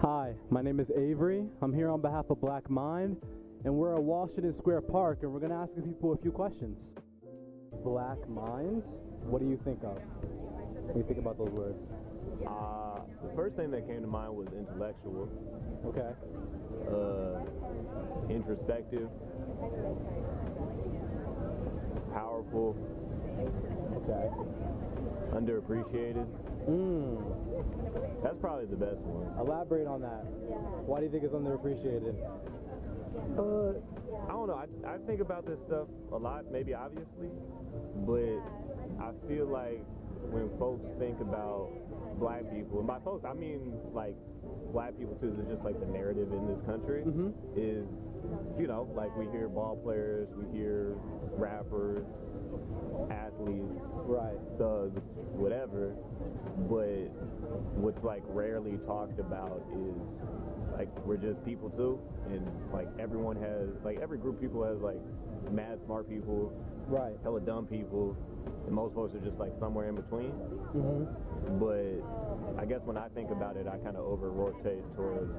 Hi, my name is Avery. I'm here on behalf of Black Mind, and we're at Washington Square Park, and we're going to ask people a few questions. Black Minds? What do you think of when you think about those words? The first thing that came to mind was intellectual. Okay. Introspective. Powerful. Okay. Underappreciated. That's probably the best one. Elaborate on that. Why do you think it's underappreciated? I don't know. I think about this stuff a lot, maybe obviously, but I feel like when folks think about black people, and by folks I mean like black people too, it's just like the narrative in this country is, you know, like we hear ball players, we hear rappers, athletes, Right. thugs, whatever, but what's like rarely talked about is like we're just people too, and like everyone has, like every group of people has like mad smart people, Right. hella dumb people, and most folks are just like somewhere in between. But I guess when I think about it, I kind of over-rotate towards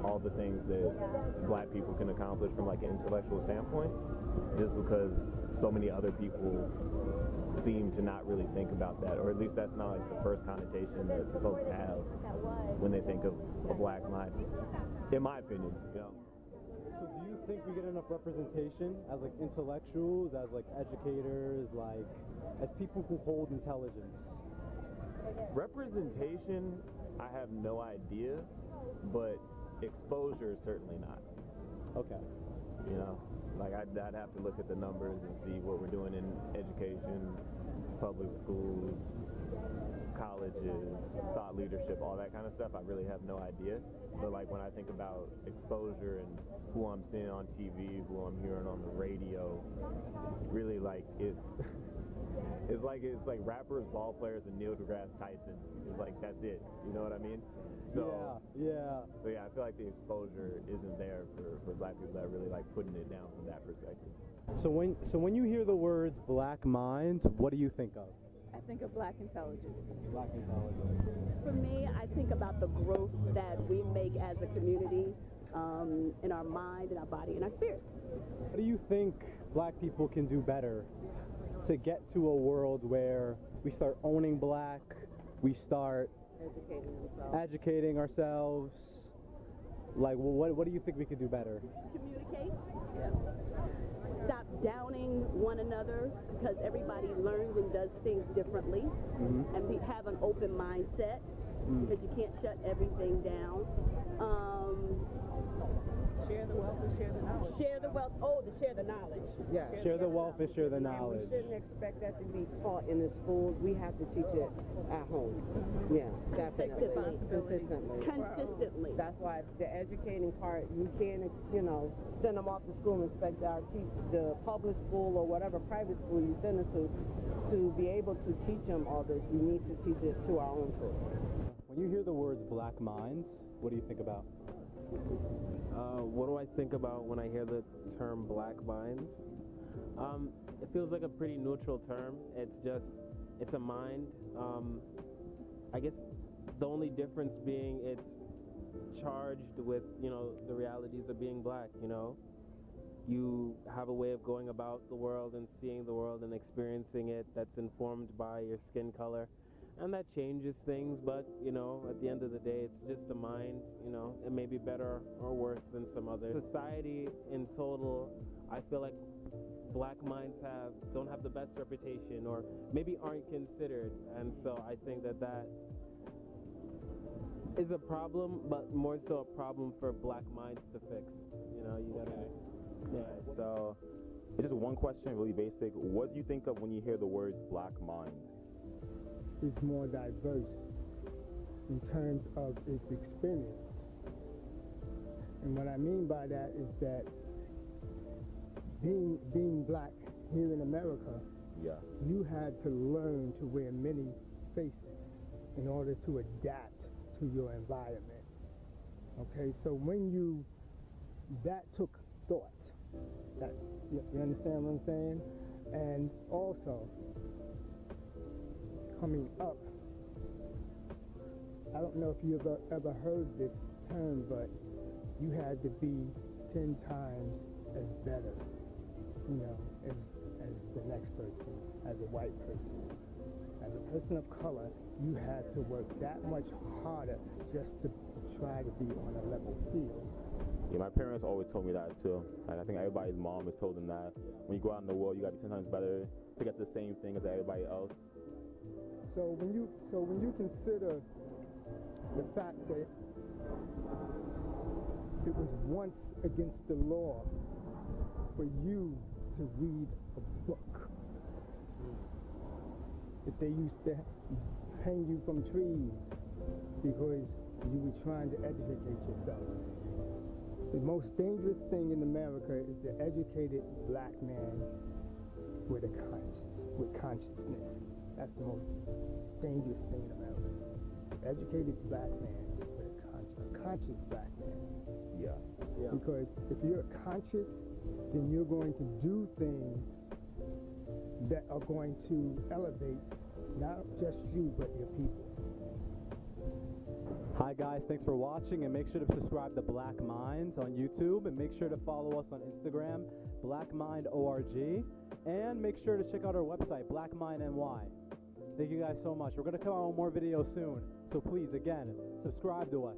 all the things that black people can accomplish from like an intellectual standpoint, just because so many other people seem to not really think about that, or at least that's not like the first connotation that folks have when they think of a black mind, in my opinion, you know. So do you think we get enough representation as like intellectuals, as like educators, like as people who hold intelligence? Representation, I have no idea, but exposure is certainly not. Okay. You know, like I'd have to look at the numbers and see what we're doing in education, public schools, colleges, thought leadership, all that kind of stuff. I really have no idea. But like when I think about exposure and who I'm seeing on TV, who I'm hearing on the radio, really like it's it's like rappers, ball players, and Neil deGrasse Tyson. It's like that's it. You know what I mean? So yeah. So yeah, I feel like the exposure isn't there for black people that are really like putting it down from that perspective. So when you hear the words Black Mind, what do you think of? I think of black intelligence. Black intelligence. For me, I think about the growth that we make as a community in our mind, in our body, and our spirit. What do you think black people can do better to get to a world where we start owning black, we start educating ourselves? Like, well, what do you think we could do better? Communicate. Yeah. Stop downing one another, because everybody learns and does things differently, and have an open mindset, because you can't shut everything down. Share the wealth and share the knowledge. Share the wealth. Oh, to share the knowledge. Yeah. Share the wealth and share the knowledge. We shouldn't expect that to be taught in the schools. We have to teach it at home. Yeah, definitely. Consistently. That's why the educating part, you can't, send them off to school and expect the public school or whatever private school you send them to be able to teach them all this. We need to teach it to our own children. When you hear the words Black Minds, what do you think about? What do I think about when I hear the term Black Minds? It feels like a pretty neutral term. It's a mind. I guess the only difference being it's charged with, the realities of being black, You have a way of going about the world and seeing the world and experiencing it that's informed by your skin color. And that changes things, but, at the end of the day, it's just a mind, it may be better or worse than some other. Society in total, I feel like black minds don't have the best reputation, or maybe aren't considered. And so I think that is a problem, but more so a problem for black minds to fix. You gotta, yeah. So, just one question, really basic. What do you think of when you hear the words Black Mind? It's more diverse in terms of its experience. And what I mean by that is that being black here in America, you had to learn to wear many faces in order to adapt to your environment. Okay, so that took thought. You understand what I'm saying? And also, coming up I don't know if you ever heard this term, but you had to be 10 times as better, you know, as the next person, as a white person. As a person of color, you had to work that much harder just to try to be on a level field. Yeah, my parents always told me that too. Like, I think everybody's mom has told them that when you go out in the world, you gotta be 10 times better to get the same thing as everybody else. So when you consider the fact that it was once against the law for you to read a book, that they used to hang you from trees because you were trying to educate yourself. The most dangerous thing in America is the educated black man with consciousness. That's the most dangerous thing in America. The educated black man with a conscious black man. Yeah. Because if you're conscious, then you're going to do things that are going to elevate not just you, but your people. Hi guys, thanks for watching, and make sure to subscribe to Black Minds on YouTube, and make sure to follow us on Instagram, BlackMindORG, and make sure to check out our website, BlackMindNY. Thank you guys so much. We're going to come out with more videos soon, so please, again, subscribe to us.